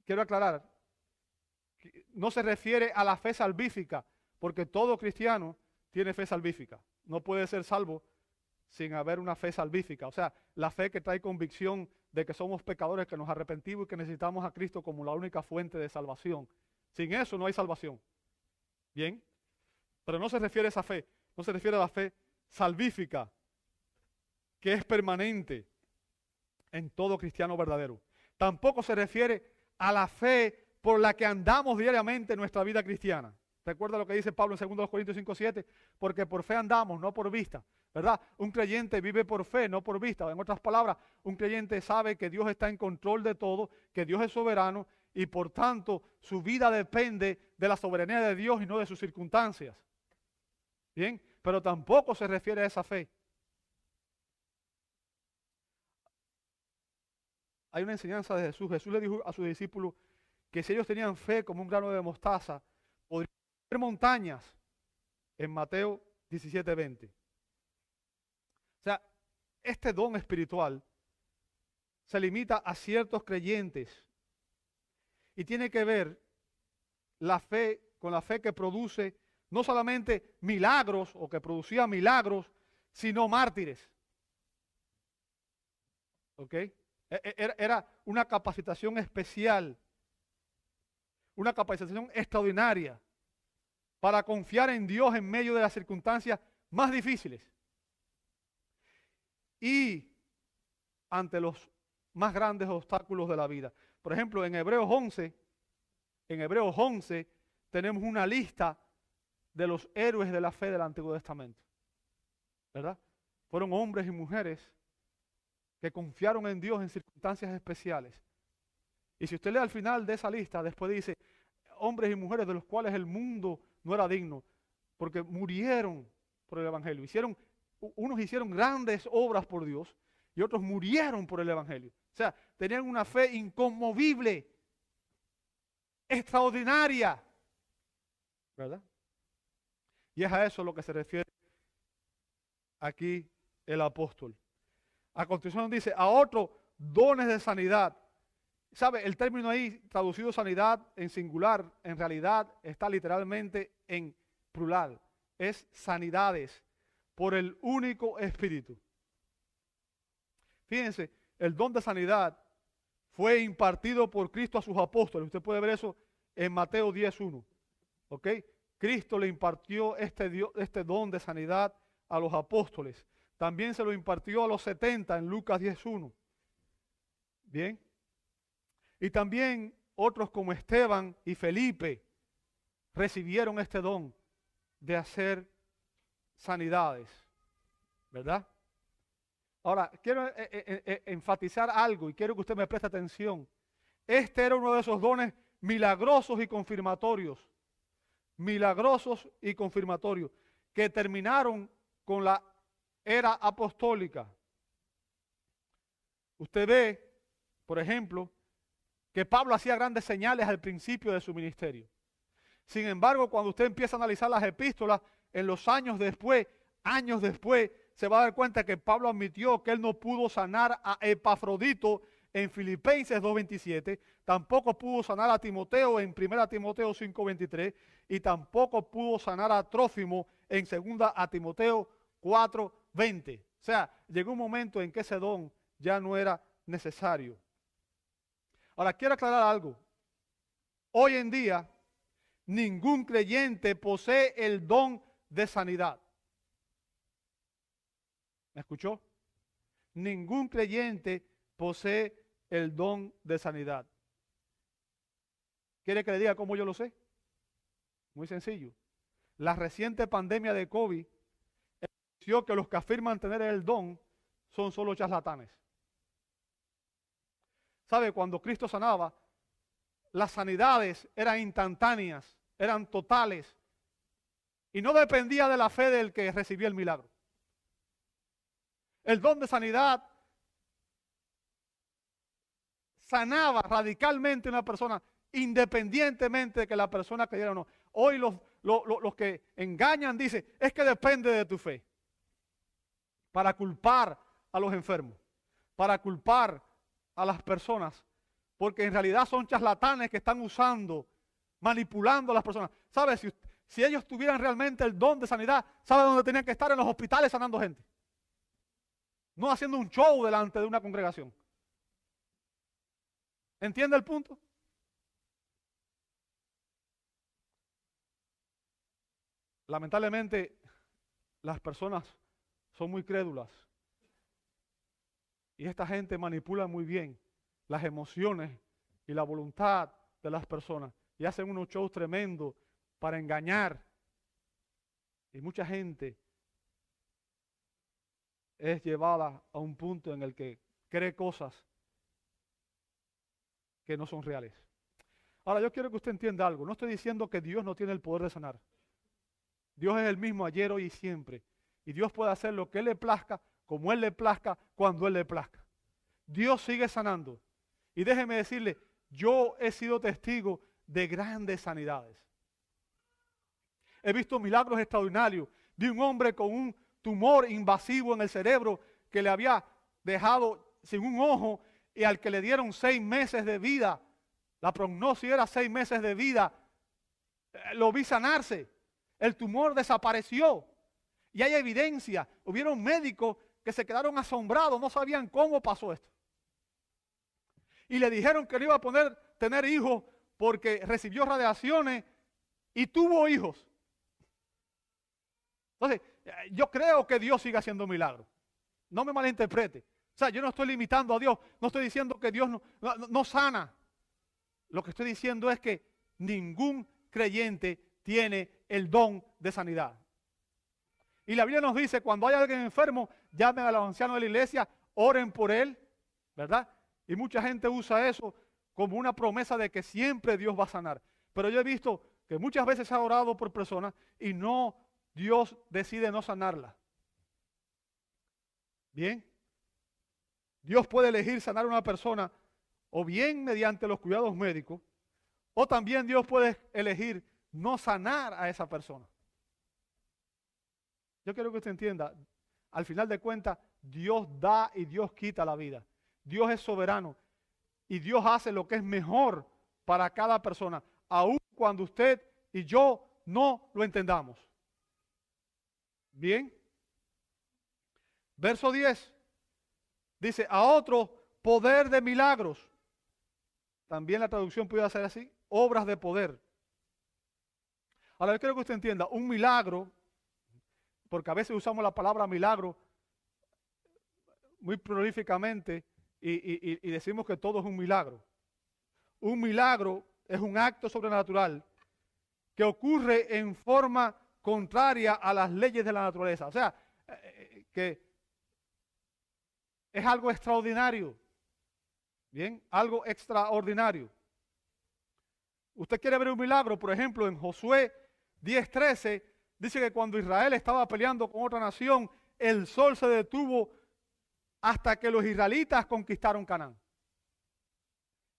quiero aclarar, no se refiere a la fe salvífica, porque todo cristiano tiene fe salvífica. No puede ser salvo sin haber una fe salvífica. O sea, la fe que trae convicción de que somos pecadores, que nos arrepentimos y que necesitamos a Cristo como la única fuente de salvación. Sin eso no hay salvación. Bien, pero no se refiere a esa fe, no se refiere a la fe salvífica, que es permanente en todo cristiano verdadero. Tampoco se refiere a la fe por la que andamos diariamente en nuestra vida cristiana. Recuerda lo que dice Pablo en 2 Corintios 5:7, porque por fe andamos, no por vista, ¿verdad? Un creyente vive por fe, no por vista. En otras palabras, un creyente sabe que Dios está en control de todo, que Dios es soberano y por tanto su vida depende de la soberanía de Dios y no de sus circunstancias. Bien, pero tampoco se refiere a esa fe. Hay una enseñanza de Jesús. Jesús le dijo a sus discípulos que si ellos tenían fe como un grano de mostaza, podrían mover montañas, en Mateo 17:20. O sea, este don espiritual se limita a ciertos creyentes y tiene que ver la fe con la fe que produce no solamente milagros o que producía milagros, sino mártires. ¿Ok? Era una capacitación especial, una capacitación extraordinaria para confiar en Dios en medio de las circunstancias más difíciles y ante los más grandes obstáculos de la vida. Por ejemplo, en Hebreos 11 tenemos una lista de los héroes de la fe del Antiguo Testamento, ¿verdad? Fueron hombres y mujeres que confiaron en Dios en circunstancias especiales. Y si usted lee al final de esa lista, después dice, hombres y mujeres de los cuales el mundo no era digno, porque murieron por el Evangelio. Unos hicieron grandes obras por Dios y otros murieron por el Evangelio. O sea, tenían una fe inconmovible, extraordinaria, ¿verdad? Y es a eso lo que se refiere aquí el apóstol. A continuación dice, a otros dones de sanidad. ¿Sabe? El término ahí traducido sanidad en singular, en realidad está literalmente en plural. Es sanidades por el único Espíritu. Fíjense, el don de sanidad fue impartido por Cristo a sus apóstoles. Usted puede ver eso en Mateo 10:1. ¿Ok? Cristo le impartió este don de sanidad a los apóstoles. También se lo impartió a los 70 en Lucas 10:1. Bien. Y también otros como Esteban y Felipe recibieron este don de hacer sanidades. ¿Verdad? Ahora, quiero enfatizar algo y quiero que usted me preste atención. Este era uno de esos dones milagrosos y confirmatorios. Milagrosos y confirmatorios que terminaron con la era apostólica. Usted ve, por ejemplo, que Pablo hacía grandes señales al principio de su ministerio. Sin embargo, cuando usted empieza a analizar las epístolas, en los años después, se va a dar cuenta que Pablo admitió que él no pudo sanar a Epafrodito en Filipenses 2:27, tampoco pudo sanar a Timoteo en 1 Timoteo 5:23 y tampoco pudo sanar a Trófimo en 2 Timoteo 4:20. O sea, llegó un momento en que ese don ya no era necesario. Ahora, quiero aclarar algo. Hoy en día, ningún creyente posee el don de sanidad. ¿Me escuchó? Ningún creyente posee el don de sanidad. ¿Quiere que le diga cómo yo lo sé? Muy sencillo. La reciente pandemia de COVID evidenció que los que afirman tener el don son solo charlatanes. ¿Sabe? Cuando Cristo sanaba, las sanidades eran instantáneas, eran totales y no dependía de la fe del que recibía el milagro. El don de sanidad sanaba radicalmente a una persona, independientemente de que la persona creyera o no. Hoy los que engañan dicen, es que depende de tu fe. Para culpar a los enfermos, para culpar a las personas, porque en realidad son charlatanes que están usando, manipulando a las personas. ¿Sabe? Si ellos tuvieran realmente el don de sanidad, ¿sabe dónde tenían que estar? En los hospitales sanando gente. No haciendo un show delante de una congregación. ¿Entiende el punto? Lamentablemente, las personas son muy crédulas. Y esta gente manipula muy bien las emociones y la voluntad de las personas. Y hacen unos shows tremendos para engañar. Y mucha gente es llevada a un punto en el que cree cosas que no son reales. Ahora, yo quiero que usted entienda algo. No estoy diciendo que Dios no tiene el poder de sanar. Dios es el mismo ayer, hoy y siempre. Y Dios puede hacer lo que Él le plazca, como Él le plazca, cuando Él le plazca. Dios sigue sanando. Y déjeme decirle, yo he sido testigo de grandes sanidades. He visto milagros extraordinarios. Vi un hombre con un tumor invasivo en el cerebro que le había dejado sin un ojo y al que le dieron 6 meses de vida. La prognosis era 6 meses de vida. Lo vi sanarse. El tumor desapareció. Y hay evidencia. Hubieron médicos que se quedaron asombrados, no sabían cómo pasó esto. Y le dijeron que no iba a poder tener hijos porque recibió radiaciones y tuvo hijos. Entonces, yo creo que Dios sigue haciendo milagros. No me malinterprete. O sea, yo no estoy limitando a Dios. No estoy diciendo que Dios no sana. Lo que estoy diciendo es que ningún creyente tiene el don de sanidad. Y la Biblia nos dice, cuando hay alguien enfermo, llamen a los ancianos de la iglesia, oren por él, ¿verdad? Y mucha gente usa eso como una promesa de que siempre Dios va a sanar. Pero yo he visto que muchas veces se ha orado por personas y no, Dios decide no sanarla. Bien. Dios puede elegir sanar a una persona o bien mediante los cuidados médicos, o también Dios puede elegir no sanar a esa persona. Yo quiero que usted entienda, al final de cuentas, Dios da y Dios quita la vida. Dios es soberano y Dios hace lo que es mejor para cada persona, aun cuando usted y yo no lo entendamos. Bien. Verso 10 dice, a otro poder de milagros. También la traducción puede ser así, obras de poder. Ahora yo quiero que usted entienda, un milagro, porque a veces usamos la palabra milagro muy prolíficamente y decimos que todo es un milagro. Un milagro es un acto sobrenatural que ocurre en forma contraria a las leyes de la naturaleza. O sea, que es algo extraordinario. Bien, algo extraordinario. Usted quiere ver un milagro, por ejemplo, en Josué 10:13, dice que cuando Israel estaba peleando con otra nación, el sol se detuvo hasta que los israelitas conquistaron Canaán.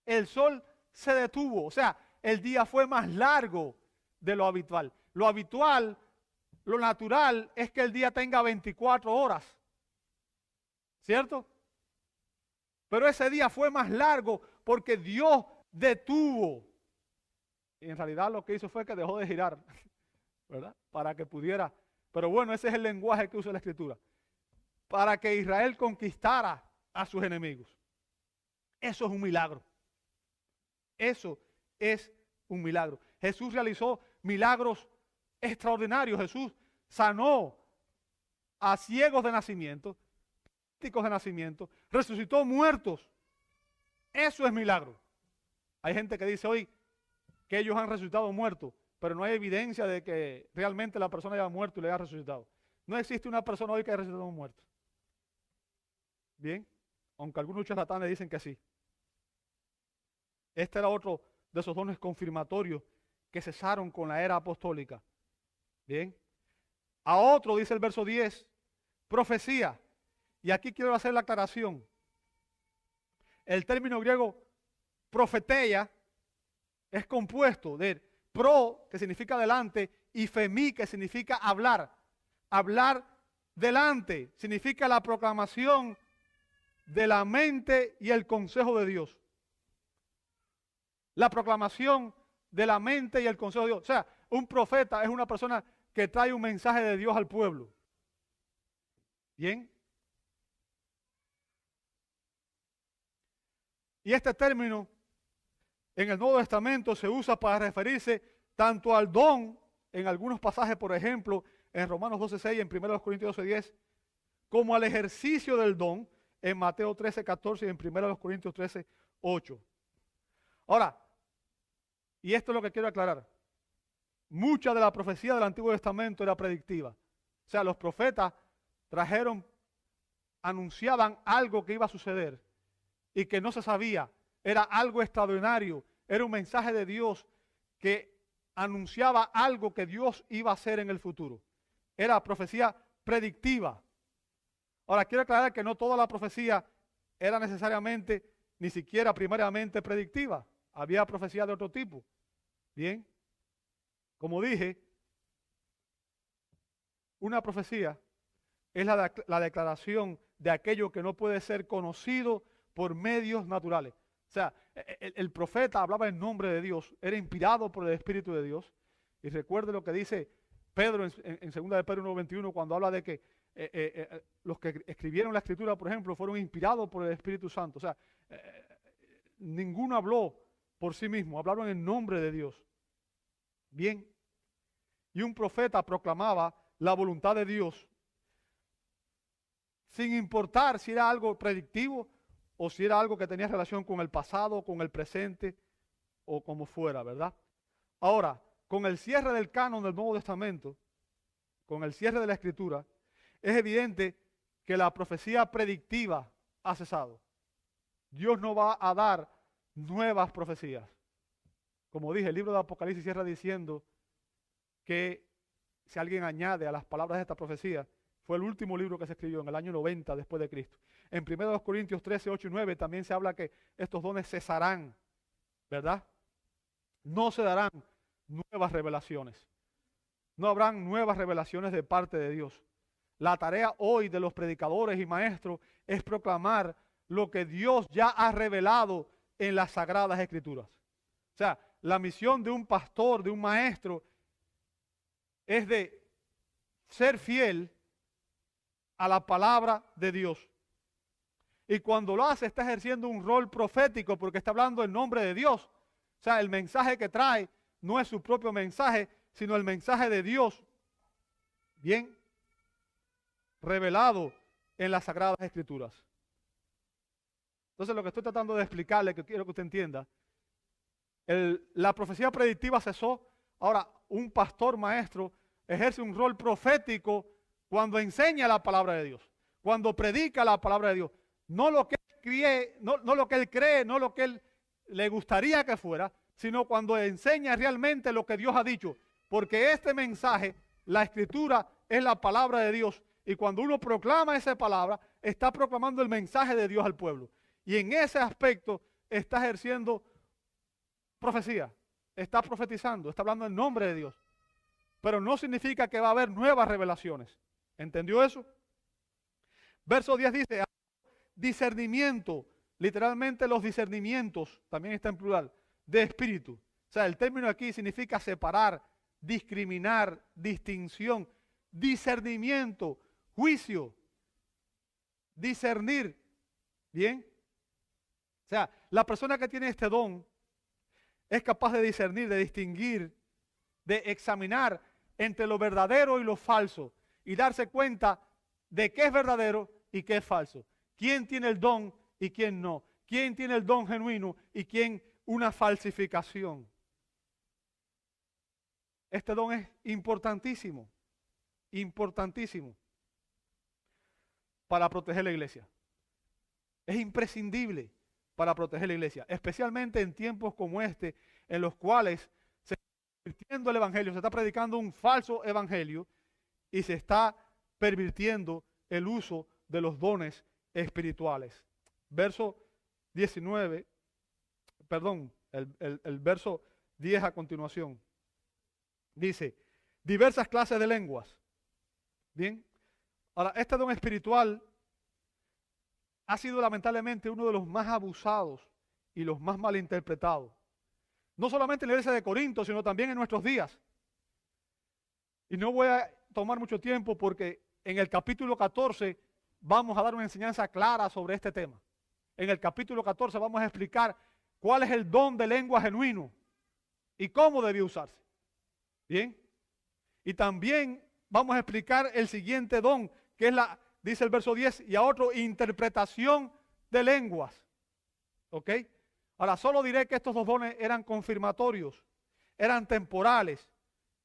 El sol se detuvo, o sea, el día fue más largo de lo habitual. Lo habitual, lo natural es que el día tenga 24 horas, ¿cierto? Pero ese día fue más largo porque Dios detuvo. Y en realidad lo que hizo fue que dejó de girar, ¿verdad? Para que pudiera. Pero bueno, ese es el lenguaje que usa la Escritura. Para que Israel conquistara a sus enemigos. Eso es un milagro. Eso es un milagro. Jesús realizó milagros extraordinarios. Jesús sanó a ciegos de nacimiento, paralíticos de nacimiento, resucitó muertos. Eso es milagro. Hay gente que dice hoy que ellos han resucitado muertos, pero no hay evidencia de que realmente la persona haya muerto y le haya resucitado. No existe una persona hoy que haya resucitado un muerto. Bien, aunque algunos charlatanes dicen que sí. Este era otro de esos dones confirmatorios que cesaron con la era apostólica. Bien. A otro, dice el verso 10, profecía. Y aquí quiero hacer la aclaración. El término griego profeteia es compuesto de pro, que significa delante, y femi, que significa hablar. Hablar delante significa la proclamación de la mente y el consejo de Dios. La proclamación de la mente y el consejo de Dios. O sea, un profeta es una persona que trae un mensaje de Dios al pueblo. Bien. Y este término en el Nuevo Testamento se usa para referirse tanto al don, en algunos pasajes, por ejemplo, en Romanos 12:6, en 1 Corintios 12:10, como al ejercicio del don, en Mateo 13:14 y en 1 Corintios 13:8. Ahora, y esto es lo que quiero aclarar, mucha de la profecía del Antiguo Testamento era predictiva. O sea, los profetas anunciaban algo que iba a suceder y que no se sabía. Era algo extraordinario, era un mensaje de Dios que anunciaba algo que Dios iba a hacer en el futuro. Era profecía predictiva. Ahora, quiero aclarar que no toda la profecía era necesariamente, ni siquiera primariamente predictiva. Había profecía de otro tipo. Bien, como dije, una profecía es la declaración de aquello que no puede ser conocido por medios naturales. O sea, el profeta hablaba en nombre de Dios, era inspirado por el Espíritu de Dios. Y recuerde lo que dice Pedro en 2 de Pedro 1:21, cuando habla de que los que escribieron la Escritura, por ejemplo, fueron inspirados por el Espíritu Santo. O sea, ninguno habló por sí mismo, hablaron en nombre de Dios. Bien. Y un profeta proclamaba la voluntad de Dios, sin importar si era algo predictivo o si era algo que tenía relación con el pasado, con el presente o como fuera, ¿verdad? Ahora, con el cierre del canon del Nuevo Testamento, con el cierre de la Escritura, es evidente que la profecía predictiva ha cesado. Dios no va a dar nuevas profecías. Como dije, el libro de Apocalipsis cierra diciendo que si alguien añade a las palabras de esta profecía, fue el último libro que se escribió en el año 90 después de Cristo. En 1 Corintios 13, 8 y 9 también se habla que estos dones cesarán, ¿verdad? No se darán nuevas revelaciones. No habrán nuevas revelaciones de parte de Dios. La tarea hoy de los predicadores y maestros es proclamar lo que Dios ya ha revelado en las Sagradas Escrituras. O sea, la misión de un pastor, de un maestro, es de ser fiel a la palabra de Dios. Y cuando lo hace, está ejerciendo un rol profético porque está hablando en nombre de Dios. O sea, el mensaje que trae no es su propio mensaje, sino el mensaje de Dios, bien revelado en las Sagradas Escrituras. Entonces, lo que estoy tratando de explicarle, que quiero que usted entienda, la profecía predictiva cesó. Ahora, un pastor maestro ejerce un rol profético cuando enseña la palabra de Dios, cuando predica la palabra de Dios. No lo que él cree, no lo que él cree, no lo que él le gustaría que fuera, sino cuando enseña realmente lo que Dios ha dicho. Porque este mensaje, la Escritura, es la palabra de Dios. Y cuando uno proclama esa palabra, está proclamando el mensaje de Dios al pueblo. Y en ese aspecto está ejerciendo profecía, está profetizando, está hablando en nombre de Dios. Pero no significa que va a haber nuevas revelaciones. ¿Entendió eso? Verso 10 dice, discernimiento, literalmente los discernimientos, también está en plural, de espíritu. O sea, el término aquí significa separar, discriminar, distinción, discernimiento, juicio, discernir. ¿Bien? O sea, la persona que tiene este don es capaz de discernir, de distinguir, de examinar entre lo verdadero y lo falso y darse cuenta de qué es verdadero y qué es falso. ¿Quién tiene el don y quién no? ¿Quién tiene el don genuino y quién una falsificación? Este don es importantísimo, importantísimo para proteger la iglesia. Es imprescindible para proteger la iglesia, especialmente en tiempos como este, en los cuales se está pervirtiendo el evangelio, se está predicando un falso evangelio y se está pervirtiendo el uso de los dones espirituales. Verso 19, perdón, el verso 10 a continuación. Dice, diversas clases de lenguas. Bien, ahora este don espiritual ha sido lamentablemente uno de los más abusados y los más malinterpretados. No solamente en la iglesia de Corinto, sino también en nuestros días. Y no voy a tomar mucho tiempo porque en el capítulo 14 vamos a dar una enseñanza clara sobre este tema. En el capítulo 14 vamos a explicar cuál es el don de lengua genuino y cómo debe usarse. Bien. Y también vamos a explicar el siguiente don, que es dice el verso 10, y a otro, interpretación de lenguas. ¿Ok? Ahora, solo diré que estos dos dones eran confirmatorios, eran temporales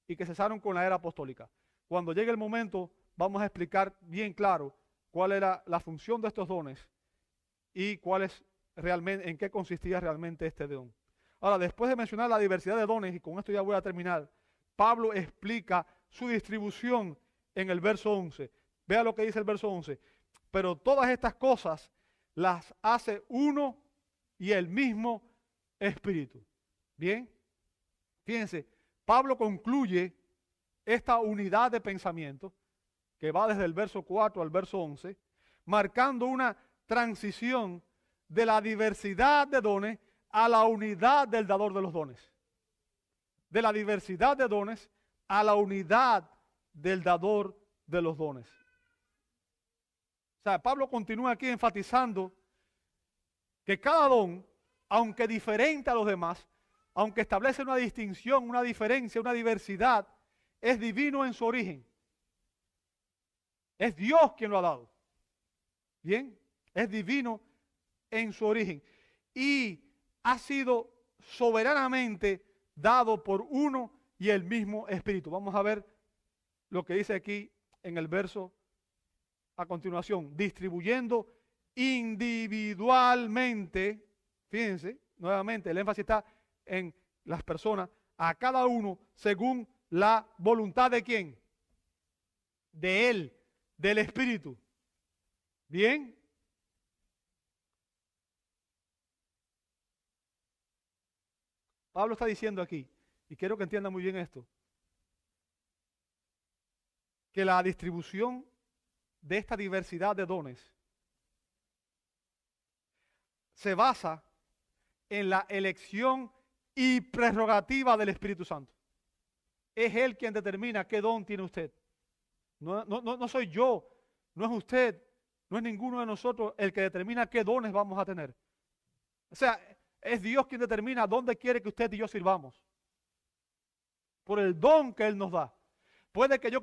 y que cesaron con la era apostólica. Cuando llegue el momento, vamos a explicar bien claro cuál era la función de estos dones y cuál es realmente, en qué consistía realmente este don. Ahora, después de mencionar la diversidad de dones, y con esto ya voy a terminar, Pablo explica su distribución en el verso 11. Vea lo que dice el verso 11. Pero todas estas cosas las hace uno y el mismo Espíritu. Bien, fíjense, Pablo concluye esta unidad de pensamiento que va desde el verso 4 al verso 11, marcando una transición de la diversidad de dones a la unidad del dador de los dones. De la diversidad de dones a la unidad del dador de los dones. O sea, Pablo continúa aquí enfatizando que cada don, aunque diferente a los demás, aunque establece una distinción, una diferencia, una diversidad, es divino en su origen. Es Dios quien lo ha dado. Bien, es divino en su origen. Y ha sido soberanamente dado por uno y el mismo Espíritu. Vamos a ver lo que dice aquí en el verso a continuación. Distribuyendo individualmente, fíjense, nuevamente el énfasis está en las personas, a cada uno según la voluntad de quién, de Él, del Espíritu. Bien. Pablo está diciendo aquí, y quiero que entiendan muy bien esto, que la distribución de esta diversidad de dones se basa en la elección y prerrogativa del Espíritu Santo. Es Él quien determina qué don tiene usted. No soy yo, no es usted, no es ninguno de nosotros el que determina qué dones vamos a tener. O sea, es Dios quien determina dónde quiere que usted y yo sirvamos. Por el don que Él nos da. Puede que yo,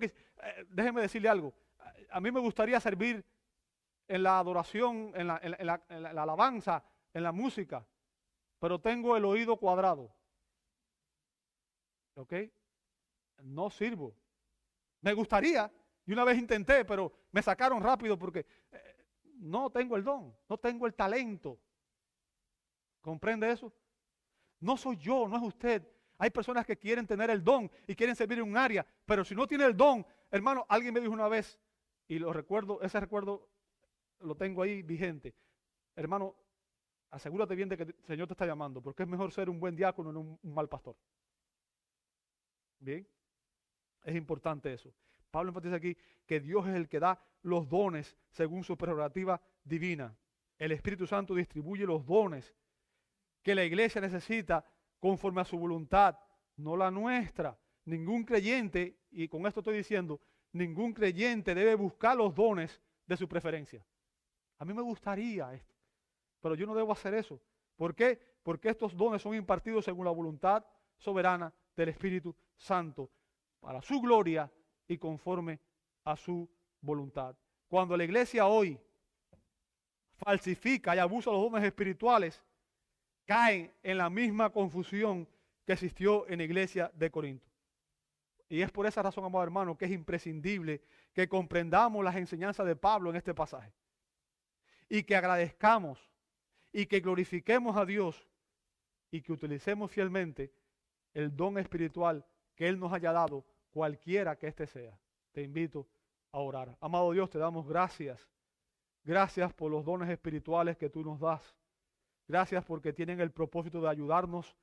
déjeme decirle algo, a mí me gustaría servir en la adoración, en la alabanza, en la música, pero tengo el oído cuadrado. ¿Ok? No sirvo. Me gustaría, y una vez intenté, pero me sacaron rápido porque no tengo el don, no tengo el talento. ¿Comprende eso? No soy yo, no es usted. Hay personas que quieren tener el don y quieren servir en un área, pero si no tiene el don, hermano, alguien me dijo una vez, y lo recuerdo, ese recuerdo lo tengo ahí vigente. Hermano, asegúrate bien de que el Señor te está llamando, porque es mejor ser un buen diácono que un mal pastor. Bien, es importante eso. Pablo enfatiza aquí que Dios es el que da los dones según su prerrogativa divina. El Espíritu Santo distribuye los dones que la iglesia necesita conforme a su voluntad, no la nuestra. Ningún creyente, y con esto estoy diciendo, ningún creyente debe buscar los dones de su preferencia. A mí me gustaría esto, pero yo no debo hacer eso. ¿Por qué? Porque estos dones son impartidos según la voluntad soberana del Espíritu Santo, para su gloria y conforme a su voluntad. Cuando la iglesia hoy falsifica y abusa los dones espirituales, caen en la misma confusión que existió en la iglesia de Corinto. Y es por esa razón, amado hermano, que es imprescindible que comprendamos las enseñanzas de Pablo en este pasaje. Y que agradezcamos y que glorifiquemos a Dios y que utilicemos fielmente el don espiritual que Él nos haya dado, cualquiera que éste sea. Te invito a orar. Amado Dios, te damos gracias. Gracias por los dones espirituales que tú nos das. Gracias porque tienen el propósito de ayudarnos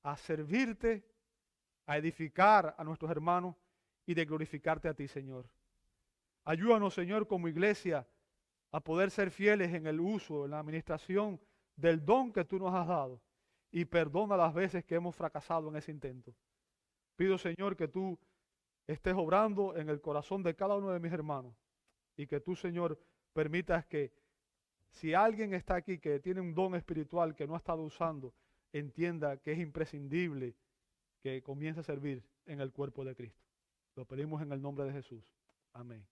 a servirte, a edificar a nuestros hermanos y de glorificarte a ti, Señor. Ayúdanos, Señor, como iglesia, a poder ser fieles en el uso, en la administración del don que tú nos has dado. Y perdona las veces que hemos fracasado en ese intento. Pido, Señor, que tú estés obrando en el corazón de cada uno de mis hermanos. Y que tú, Señor, permitas que si alguien está aquí que tiene un don espiritual que no ha estado usando, entienda que es imprescindible que comience a servir en el cuerpo de Cristo. Lo pedimos en el nombre de Jesús. Amén.